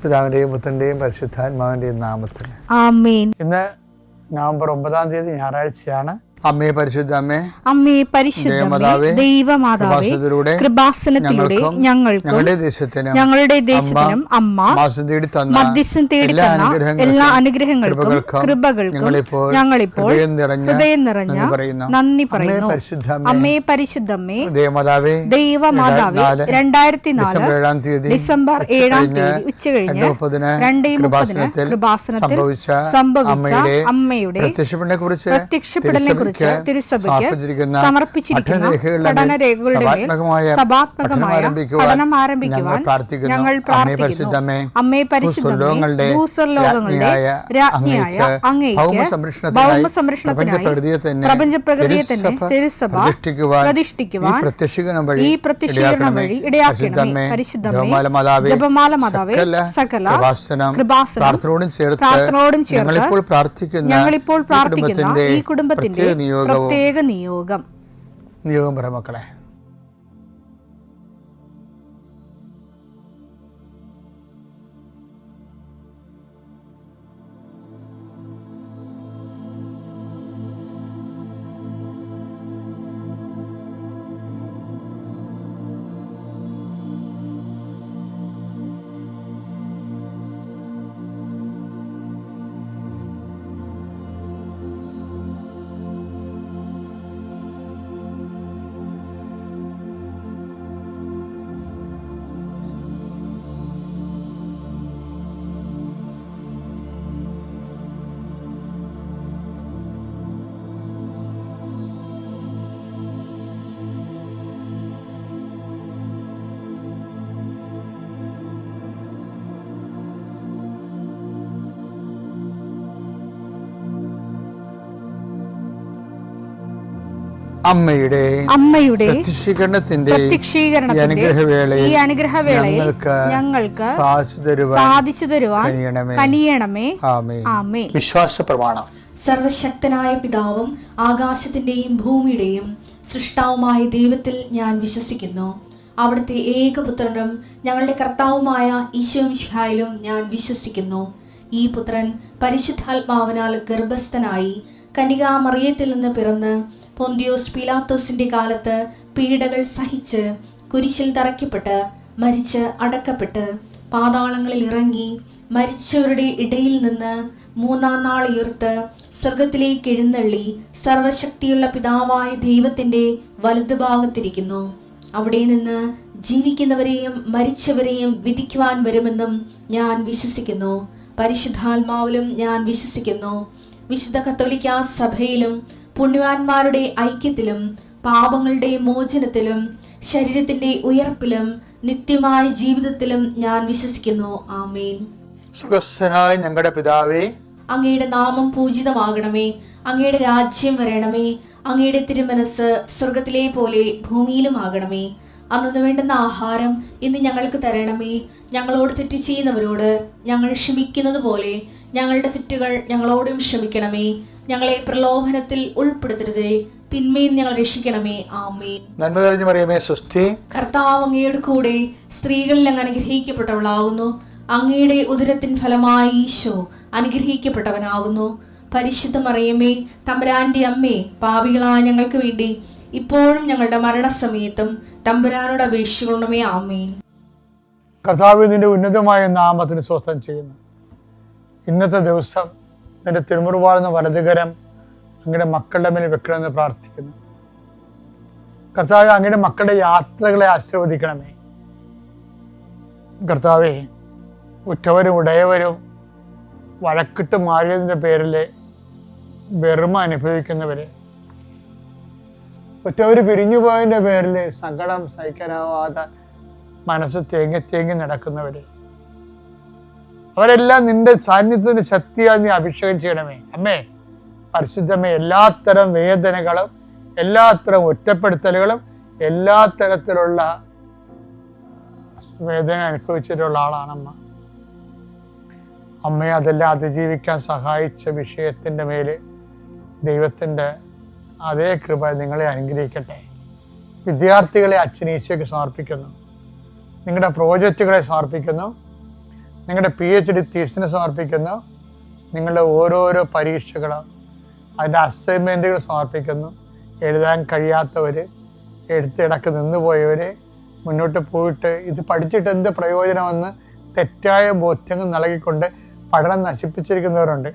പിതാവിൻ്റെയും പുത്രൻ്റെയും പരിശുദ്ധാത്മാവിൻ്റെയും നാമത്തിൽ ആമേൻ. ഇന്ന് നവംബർ 9 ഞായറാഴ്ചയാണ്. അമ്മേ പരിശുദ്ധ അമ്മേ, അമ്മേ പരിശുദ്ധ ദൈവമാതാവേ, കൃപാസനത്തിലൂടെ ഞങ്ങൾക്കും ഞങ്ങളുടെ ദേശത്തിനും അമ്മ മധ്യസ്ഥം തേടി തന്ന എല്ലാ അനുഗ്രഹങ്ങൾക്കും കൃപകൾക്കും ഞങ്ങളിപ്പോൾ ഹൃദയം നിറഞ്ഞ നന്ദി പറയുന്നു. അമ്മേ പരിശുദ്ധമ്മേ ദൈവമാതാവേ, 2004 ഡിസംബർ 7 ഉച്ചകഴിഞ്ഞ് 2:30 കൃപാസനത്തിൽ സംഭവിച്ച അമ്മയുടെ പ്രത്യക്ഷപ്പെടലിനെ കുറിച്ച് തിരുസഭയ്ക്ക് സമർപ്പിച്ചിരിക്കുന്ന പഠനരേഖകളുടെ മേൽ സഭാത്മകമായ പഠനം ആരംഭിക്കുവാൻ ഞങ്ങൾ പ്രാർത്ഥിക്കുന്നു. അമ്മേ പരിശുദ്ധമേ, ഭൂസ്വർലോകങ്ങളുടെ രാജ്ഞിയായ അങ്ങേയ്ക്ക് ഭൗമസംരക്ഷണത്തിനായി പ്രപഞ്ചപ്രകൃതിയെ തന്നെ തിരുസഭ പ്രതിഷ്ഠിക്കുവാൻ ഈ പ്രത്യക്ഷീകരണം വഴി ഇടയാക്കണമേ. പരിശുദ്ധമേ, ജപമാല മാതാവേ, സകല കൃപാസനം പ്രാർത്ഥനയോടും ചേർത്ത് ഞങ്ങളിപ്പോൾ പ്രാർത്ഥിക്കുന്ന ഈ കുടുംബത്തിന്റെ പ്രത്യേക നിയോഗം പറ മക്കളെ. അമ്മയുടെ പ്രത്യക്ഷീകരണത്തിന്റെ ഈ അനുഗ്രഹവേളയിൽ ഞങ്ങൾക്ക് സാധിച്ചു തരുവാൻ കനിയണമേ. ആമേൻ. വിശ്വാസ പ്രമാണം. സർവശക്തനായ പിതാവും ആകാശത്തിന്റെയും ഭൂമിയുടെയും സൃഷ്ടാവുമായ ദൈവത്തിൽ ഞാൻ വിശ്വസിക്കുന്നു. അവിടുത്തെ ഏകപുത്രനും ഞങ്ങളുടെ കർത്താവുമായ ഈശോ മിശിഹായിലും ഞാൻ വിശ്വസിക്കുന്നു. ഈ പുത്രൻ പരിശുദ്ധാത്മാവിനാൽ ഗർഭസ്ഥനായി കന്യകാമറിയത്തിൽ നിന്ന് പിറന്ന് പൊന്തിയോസ് പീലാത്തോസിന്റെ കാലത്ത് പീഡകൾ സഹിച്ച് കുരിശിൽ തറയ്ക്കപ്പെട്ട് മരിച്ച് അടക്കപ്പെട്ട് പാതാളങ്ങളിൽ ഇറങ്ങി മരിച്ചവരുടെ ഇടയിൽ നിന്ന് 3-ാം നാൾ ഉയർത്ത് സ്വർഗത്തിലേക്ക് എഴുന്നള്ളി സർവശക്തിയുള്ള പിതാവായ ദൈവത്തിന്റെ വലതുഭാഗത്തിരിക്കുന്നു. അവിടെ നിന്ന് ജീവിക്കുന്നവരെയും മരിച്ചവരെയും വിധിക്കുവാൻ വരുമെന്നും ഞാൻ വിശ്വസിക്കുന്നു. പരിശുദ്ധാത്മാവിലും ഞാൻ വിശ്വസിക്കുന്നു. വിശുദ്ധ കത്തോലിക്കാ സഭയിലും പുണ്യവാന്മാരുടെ ഐക്യത്തിലും പാപങ്ങളുടെ മോചനത്തിലും ശരീരത്തിന്റെ ഉയർപ്പിലും നിത്യമായ ജീവിതത്തിലും ഞാൻ വിശ്വസിക്കുന്നു. ആമേൻ. സുഖസ്ഥനായ ഞങ്ങളുടെ പിതാവേ, അങ്ങയുടെ നാമം പൂജിതമാകണമേ. അങ്ങയുടെ രാജ്യം വരണമേ. അങ്ങയുടെ തിരുമനസ് സ്വർഗത്തിലെ പോലെ ഭൂമിയിലും ആകണമേ. അന്നു വേണ്ടുന്ന ആഹാരം ഇന്ന് ഞങ്ങൾക്ക് തരണമേ. ഞങ്ങളോട് തെറ്റ് ചെയ്യുന്നവരോട് ഞങ്ങൾ ക്ഷമിക്കുന്നത് പോലെ ഞങ്ങളുടെ തെറ്റുകൾ ഞങ്ങളോടും ക്ഷമിക്കണമേ. ഞങ്ങളെ പ്രലോഭനത്തിൽ ഉൾപ്പെടുത്തരുതേ, തിന്മയിൽ ഞങ്ങൾ രക്ഷിക്കണമേ. ആമേൻ. നന്മ നിറഞ്ഞ മറിയമേ, സ്വസ്തി. കർത്താവ് അങ്ങയുടെ കൂടെ സ്ത്രീകളിൽ അങ്ങ് അനുഗ്രഹിക്കപ്പെട്ടവളാകുന്നു. അങ്ങയുടെ ഉദരത്തിൻ ഫലമായി ഈശോ അനുഗ്രഹിക്കപ്പെട്ടവനാകുന്നു. പരിശുദ്ധ മറിയമേ, തമ്പുരാന്റെ അമ്മേ, പാപികളായ ഞങ്ങൾക്ക് വേണ്ടി ഇപ്പോഴും ഞങ്ങളുടെ മരണസമയത്തും തമ്പുരാനോട് അപേക്ഷിക്കണമേ. ആമേൻ. കർത്താവ് നിന്റെ ഉന്നതമായ നാമത്തിന് സ്വസ്ഥം ചെയ്യുന്നു. ഇന്നത്തെ ദിവസം നിന്റെ തിരുമുറുവാളുന്ന വലതുകരം അങ്ങയുടെ മക്കളുടെ മേൽ വെക്കണമെന്ന് പ്രാർത്ഥിക്കുന്നു. കർത്താവ് അങ്ങയുടെ മക്കളുടെ യാത്രകളെ ആശീർവദിക്കണമേ. കർത്താവെ, ഉറ്റവരും ഉടയവരും വഴക്കിട്ട് മാറിയതിൻ്റെ പേരിൽ വെറുമ അനുഭവിക്കുന്നവരെ, ഉറ്റവർ പിരിഞ്ഞുപോയതിൻ്റെ പേരിൽ സങ്കടം സഹിക്കാനാവാതെ മനസ്സ് തേങ്ങി നടക്കുന്നവരെ, അവരെല്ലാം നിന്റെ സാന്നിധ്യത്തിന് ശക്തിയായി നീ അഭിഷേകം ചെയ്യണമേ. അമ്മേ പരിശുദ്ധമേ, എല്ലാത്തരം വേദനകളും എല്ലാത്തരം ഒറ്റപ്പെടുത്തലുകളും എല്ലാ തരത്തിലുള്ള വേദന അനുഭവിച്ചിട്ടുള്ള ആളാണമ്മ. അമ്മയെ അതെല്ലാം അതിജീവിക്കാൻ സഹായിച്ച വിഷയത്തിൻ്റെ മേല് ദൈവത്തിൻ്റെ അതേ കൃപ നിങ്ങളെ അനുഗ്രഹിക്കട്ടെ. വിദ്യാർത്ഥികളെ അച്ഛൻ ഈശോയ്ക്ക് സമർപ്പിക്കുന്നു. നിങ്ങളുടെ പ്രോജക്റ്റുകളെ സമർപ്പിക്കുന്നു. നിങ്ങളുടെ PhD തീസിന് സമർപ്പിക്കുന്നു. നിങ്ങളുടെ ഓരോരോ പരീക്ഷകളും അതിൻ്റെ അസൈൻമെൻറ്റുകൾ സമർപ്പിക്കുന്നു. എഴുതാൻ കഴിയാത്തവർ, എഴുത്തിടക്ക് നിന്നുപോയവർ, മുന്നോട്ട് പോയിട്ട് ഇത് പഠിച്ചിട്ട് എന്ത് പ്രയോജനമെന്ന് തെറ്റായ ബോധ്യങ്ങൾ നൽകിക്കൊണ്ട് പഠനം നശിപ്പിച്ചിരിക്കുന്നവരുണ്ട്.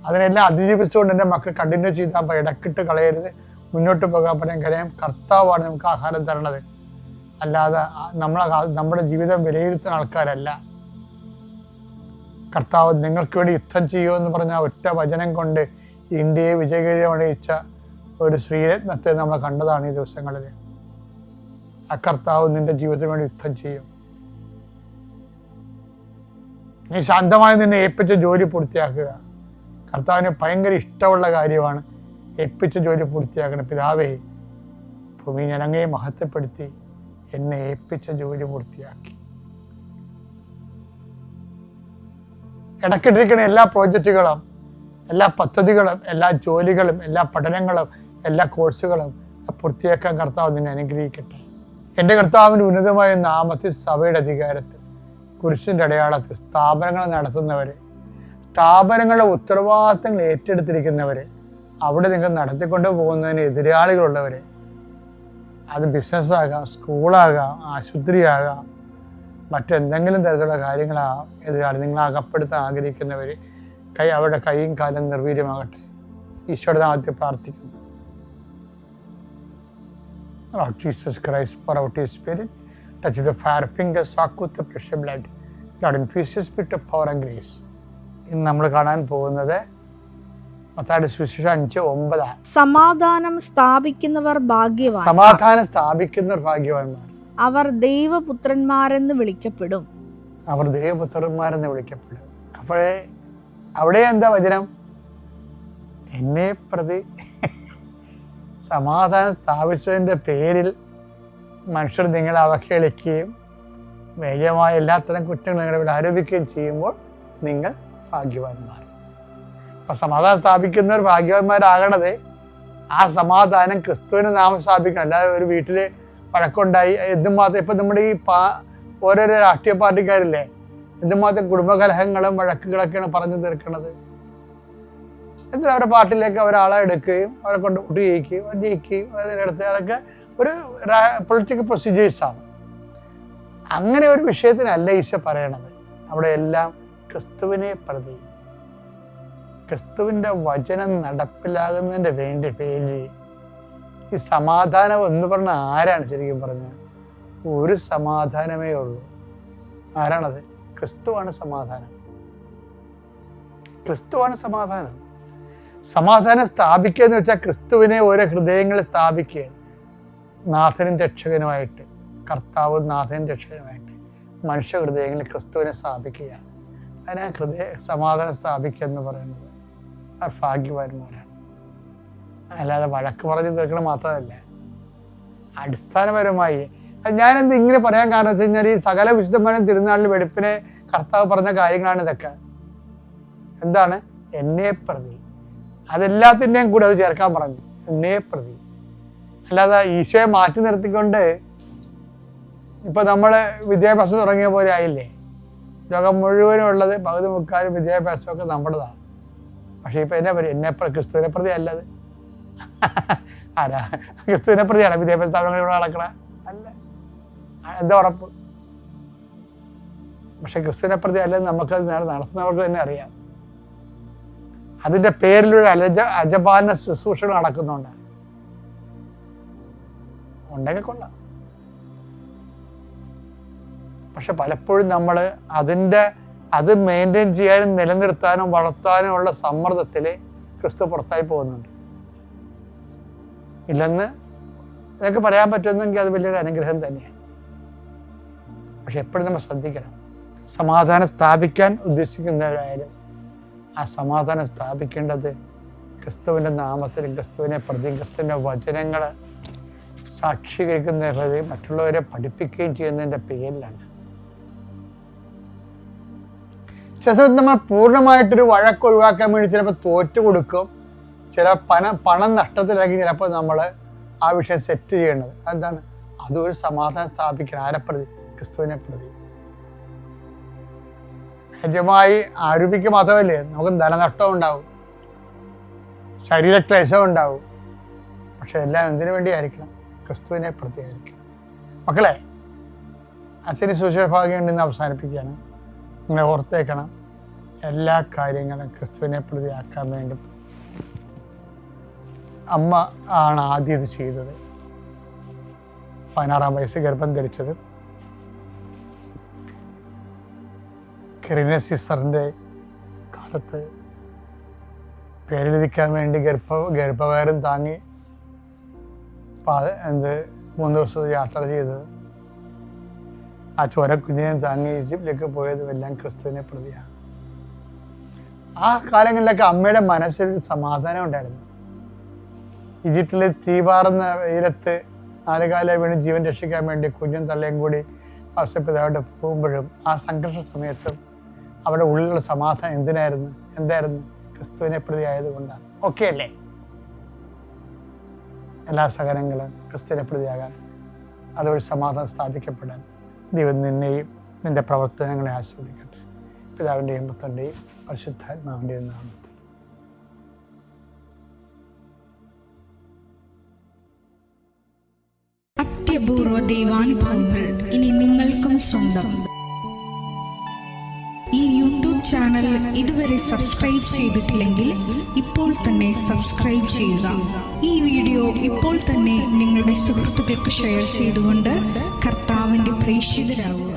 അതിനെല്ലാം അതിജീവിച്ചുകൊണ്ട് എൻ്റെ മക്കൾ കണ്ടിന്യൂ ചെയ്താൽ ഇടക്കിട്ട് കളയരുത്, മുന്നോട്ട് പോകാൻ പറയാൻ കാര്യം കർത്താവാണ് നമുക്ക് ആഹാരം തരണത്, അല്ലാതെ നമ്മുടെ ജീവിതം വിലയിരുത്തുന്ന ആൾക്കാരല്ല. കർത്താവ് നിങ്ങൾക്ക് വേണ്ടി യുദ്ധം ചെയ്യുമെന്ന് പറഞ്ഞ ഒറ്റ വചനം കൊണ്ട് ഇന്ത്യയെ വിജയകരമണിയിച്ച ഒരു ശ്രീരത്നത്തെ നമ്മൾ കണ്ടതാണ് ഈ ദിവസങ്ങളിൽ. ആ കർത്താവ് നിന്റെ ജീവിതത്തിന് വേണ്ടി യുദ്ധം ചെയ്യും. നീ ശാന്തമായി നിന്നെ ഏൽപ്പിച്ച ജോലി പൂർത്തിയാക്കുക. കർത്താവിന് ഭയങ്കര ഇഷ്ടമുള്ള കാര്യമാണ് ഏൽപ്പിച്ച ജോലി പൂർത്തിയാക്കണം. പിതാവേ, ഭൂമി ഞാൻ അങ്ങയെ മഹത്വപ്പെടുത്തി എന്നെ ഏൽപ്പിച്ച ജോലി പൂർത്തിയാക്കി. ഇടയ്ക്കിട്ടിരിക്കുന്ന എല്ലാ പ്രോജക്റ്റുകളും, എല്ലാ പദ്ധതികളും, എല്ലാ ജോലികളും, എല്ലാ പഠനങ്ങളും, എല്ലാ കോഴ്സുകളും പൂർത്തിയാക്കാൻ കർത്താവ് നിന്നെ അനുഗ്രഹിക്കട്ടെ. എൻ്റെ കർത്താവിൻ്റെ ഉന്നതമായ നാമത്തിൽ, സഭയുടെ അധികാരത്തിൽ, കുരിശിൻ്റെ അടയാളത്തിൽ സ്ഥാപനങ്ങൾ നടത്തുന്നവർ, സ്ഥാപനങ്ങളുടെ ഉത്തരവാദിത്തങ്ങൾ ഏറ്റെടുത്തിരിക്കുന്നവർ, അവിടെ നിങ്ങൾ നടത്തിക്കൊണ്ട് പോകുന്നതിന് എതിരാളികളുള്ളവർ, അത് ബിസിനസ്സാകാം, സ്കൂളാകാം, ആശുപത്രിയാകാം, മറ്റെന്തെങ്കിലും തരത്തിലുള്ള കാര്യങ്ങളാകാം, എതിരാളി നിങ്ങൾ അകപ്പെടുത്താൻ ആഗ്രഹിക്കുന്നവർ, അവരുടെ കൈയും കാലം നിർവീര്യമാകട്ടെ. ഈശോയുടെ നാമത്തിൽ പ്രാർത്ഥിക്കുന്നു. Lord Jesus Christ, pour out His Spirit, touch the fire fingers, soak with the precious blood. Lord, infuse His Spirit of power and grace. ഇന്ന് നമ്മൾ കാണാൻ പോകുന്നത് മത്തായിയുടെ സുവിശേഷം 5:9. സമാധാനം സ്ഥാപിക്കുന്നവർ ഭാഗ്യവാൻ. സമാധാനം സ്ഥാപിക്കുന്നവർ ഭാഗ്യവാന്മാർ. അവർ ദൈവപുത്രന്മാരെന്ന് വിളിക്കപ്പെടും. അവർ ദൈവപുത്രന്മാരെന്ന് വിളിക്കപ്പെടും. അപ്പോഴേ അവിടെ എന്താ വചനം? എന്നെ പ്രതി സമാധാനം സ്ഥാപിച്ചതിൻ്റെ പേരിൽ മനുഷ്യർ നിങ്ങളെ അവഹേളിക്കുകയും വേഗമായ എല്ലാത്തരം കുറ്റങ്ങൾ നിങ്ങളുടെ മേൽ ആരോപിക്കുകയും ചെയ്യുമ്പോൾ നിങ്ങൾ ഭാഗ്യവാന്മാർ. അപ്പം സമാധാനം സ്ഥാപിക്കുന്നവർ ഭാഗ്യവാന്മാരാകണത് ആ സമാധാനം ക്രിസ്തുവിന് നാമം സ്ഥാപിക്കണം. അല്ലാതെ ഒരു വീട്ടിൽ വഴക്കുണ്ടായി എന്തുമാത്രം ഇപ്പം നമ്മുടെ ഈ ഓരോരോ രാഷ്ട്രീയ പാർട്ടിക്കാരില്ലേ, എന്തുമാത്രം കുടുംബകലഹങ്ങളും വഴക്കുകളൊക്കെയാണ് പറഞ്ഞു തീർക്കുന്നത്. എന്നിട്ട് അവരുടെ പാർട്ടിയിലേക്ക് ഒരാളെ എടുക്കുകയും അവരെ കൊണ്ട് വോട്ട് ചെയ്യിക്കുകയും ജയിക്കുകയും അതിനടുത്ത് അതൊക്കെ ഒരു പൊളിറ്റിക്കൽ പ്രൊസീജിയേഴ്സാണ്. അങ്ങനെ ഒരു വിഷയത്തിനല്ല ഈശോ പറയണത്. അവിടെ എല്ലാം ക്രിസ്തുവിനെ പ്രതി, ക്രിസ്തുവിൻ്റെ വചനം നടപ്പിലാകുന്നതിൻ്റെ പേരിൽ ഈ സമാധാനം എന്ന് പറഞ്ഞ ആരാണ് ശരിക്കും പറഞ്ഞാൽ? ഒരു സമാധാനമേ ഉള്ളൂ. ആരാണത്? ക്രിസ്തുവാണ് സമാധാനം. ക്രിസ്തുവാണ് സമാധാനം. സമാധാനം സ്ഥാപിക്കുക എന്ന് വെച്ചാൽ ക്രിസ്തുവിനെ ഓരോ ഹൃദയങ്ങളിൽ സ്ഥാപിക്കുകയാണ്. നാഥനും രക്ഷകനുമായിട്ട്, കർത്താവും നാഥനും രക്ഷകനുമായിട്ട് മനുഷ്യ ഹൃദയങ്ങളിൽ ക്രിസ്തുവിനെ സ്ഥാപിക്കുക. അതിനാ സമാധാനം സ്ഥാപിക്കുക എന്ന് പറയുന്നത്. അവർ ഭാഗ്യവാന്മാരാണ്. അല്ലാതെ വഴക്ക് പറഞ്ഞു തീർക്കണം മാത്രമല്ല, അടിസ്ഥാനപരമായി ഞാനെന്ത് ഇങ്ങനെ പറയാൻ കാരണം വെച്ച് കഴിഞ്ഞാൽ ഈ സകല വിശുദ്ധന്മാരും തിരുനാളിൽ വെളുപ്പിനെ കർത്താവ് പറഞ്ഞ കാര്യങ്ങളാണ് ഇതൊക്കെ. എന്താണ്? എന്നെ പ്രതി. അതെല്ലാത്തിൻ്റെയും കൂടെ അത് ചേർക്കാൻ പറഞ്ഞു, എന്നെ പ്രതി. അല്ലാതെ ഈശോയെ മാറ്റി നിർത്തിക്കൊണ്ട് ഇപ്പം നമ്മൾ വിദ്യാഭ്യാസം തുടങ്ങിയ പോലെ ആയില്ലേ. ലോകം മുഴുവനും ഉള്ളത് പകുതി മുക്കാലും വിദ്യാഭ്യാസമൊക്കെ നമ്മുടേതാണ്. പക്ഷേ ഇപ്പം എന്നെ ക്രിസ്തുവിനെ പ്രതി അല്ലത്. ആരാ? ക്രിസ്തുവിനെ പ്രതിയാണ് വിദ്യാഭ്യാസ സ്ഥാപനങ്ങൾ ഇവിടെ നടക്കണ അല്ല. എന്താ ഉറപ്പ്? പക്ഷെ ക്രിസ്തുവിനെ പ്രതി അല്ലെന്ന് നമുക്കത് നടത്തുന്നവർക്ക് തന്നെ അറിയാം. അതിൻ്റെ പേരിലൊരു അജപാലന ശുശ്രൂഷകൾ നടക്കുന്നുണ്ട്. ഉണ്ടെങ്കിൽ കൊള്ളാം. പക്ഷെ പലപ്പോഴും നമ്മൾ അത് മെയിൻറ്റെയിൻ ചെയ്യാനും നിലനിർത്താനും വളർത്താനും ഉള്ള സമ്മർദ്ദത്തിൽ ക്രിസ്തു പുറത്തായി പോകുന്നുണ്ട്. ഇല്ലെന്ന് ഇതൊക്കെ പറയാൻ പറ്റുമെന്നെങ്കിൽ അത് വലിയൊരു അനുഗ്രഹം തന്നെയാണ്. പക്ഷെ എപ്പോഴും നമ്മൾ ശ്രദ്ധിക്കണം, സമാധാനം സ്ഥാപിക്കാൻ ഉദ്ദേശിക്കുന്നവരായാലും ആ സമാധാനം സ്ഥാപിക്കേണ്ടത് ക്രിസ്തുവിൻ്റെ നാമത്തിൽ, ക്രിസ്തുവിനെ പ്രതി, ക്രിസ്തുവിൻ്റെ വചനങ്ങൾ സാക്ഷീകരിക്കുന്ന മറ്റുള്ളവരെ പഠിപ്പിക്കുകയും ചെയ്യുന്നതിൻ്റെ പേരിലാണ്. ചില സമയത്ത് നമ്മൾ പൂർണ്ണമായിട്ടൊരു വഴക്ക് ഒഴിവാക്കാൻ വേണ്ടി ചിലപ്പോൾ തോറ്റു കൊടുക്കും, ചില പണം നഷ്ടത്തിലാക്കി ചിലപ്പോൾ നമ്മൾ ആ വിഷയം സെറ്റ് ചെയ്യേണ്ടത്. അതെന്താണ്? അതൊരു സമാധാനം സ്ഥാപിക്കണം. ആരെ പ്രതി? ക്രിസ്തുവിനെ പ്രതി. വ്യാജമായി ആരോപിക്കുക മാത്രമല്ലേ, നമുക്ക് ധനനഷ്ടം ഉണ്ടാവും, ശരീരക്ലേശം ഉണ്ടാവും. പക്ഷെ എല്ലാം എന്തിനു വേണ്ടിയായിരിക്കണം? ക്രിസ്തുവിനെ പ്രതിയായിരിക്കണം. മക്കളെ, അച്ഛന് സുശേഷഭാഗ്യം ഉണ്ടെന്ന് അവസാനിപ്പിക്കുകയാണ്. നിങ്ങളെ ഓർത്തേക്കണം, എല്ലാ കാര്യങ്ങളും ക്രിസ്തുവിനെ പ്രതിയാക്കാൻ വേണ്ടി അമ്മ ആണ് ആദ്യം ഇത് ചെയ്തത്. 16-ാം വയസ്സ് ഗർഭം ധരിച്ചത്. കിറിനസ് സിസ്റ്ററിൻ്റെ കാലത്ത് പേരെഴുതിക്കാൻ വേണ്ടി ഗർഭവയറും താങ്ങി 3 ദിവസം യാത്ര ചെയ്തത്, ആ ചോരക്കുഞ്ഞിനെ താങ്ങി ഈജിപ്തിലേക്ക് പോയതും എല്ലാം ക്രിസ്തുവിനെ പ്രതിയാണ്. ആ കാലങ്ങളിലൊക്കെ അമ്മയുടെ മനസ്സിലൊരു സമാധാനം ഉണ്ടായിരുന്നു. ഈജിപ്തിലെ തീപാറുന്ന വെയിലത്ത് 4 കാലം വീണ് ജീവൻ രക്ഷിക്കാൻ വേണ്ടി കുഞ്ഞും തള്ളയും കൂടി ഔസപിതാവിടെ പോകുമ്പോഴും ആ സംഘർഷ സമയത്തും അവിടെ ഉള്ളിലുള്ള സമാധാനം എന്തായിരുന്നു? ക്രിസ്തുവിനെ പ്രതി ആയതുകൊണ്ടാണ്. ഓക്കെ അല്ലേ? എല്ലാ സഹനങ്ങളും ക്രിസ്തുവിനെ പ്രതിയാകാൻ, അതുവഴി സമാധാനം സ്ഥാപിക്കപ്പെടാൻ ദൈവം നിന്നെയും നിന്റെ പ്രവർത്തനങ്ങളെ ആസ്വദിക്കട്ടെ. പിതാവിൻ്റെയും പുത്രൻ്റെയും പരിശുദ്ധാത്മാവിൻ്റെയും നാമത്തിൽ. അത്യപൂർവ ദൈവാനുഭവങ്ങൾ ഇനി നിങ്ങൾക്കും സ്വന്തം. ഈ യൂട്യൂബ് ചാനൽ ഇതുവരെ സബ്സ്ക്രൈബ് ചെയ്തിട്ടില്ലെങ്കിൽ ഇപ്പോൾ തന്നെ സബ്സ്ക്രൈബ് ചെയ്യുക. ഈ വീഡിയോ ഇപ്പോൾ തന്നെ നിങ്ങളുടെ സുഹൃത്തുക്കൾക്ക് ഷെയർ ചെയ്തുകൊണ്ട് കർത്താവിൻ്റെ പ്രേക്ഷിതരാകുക.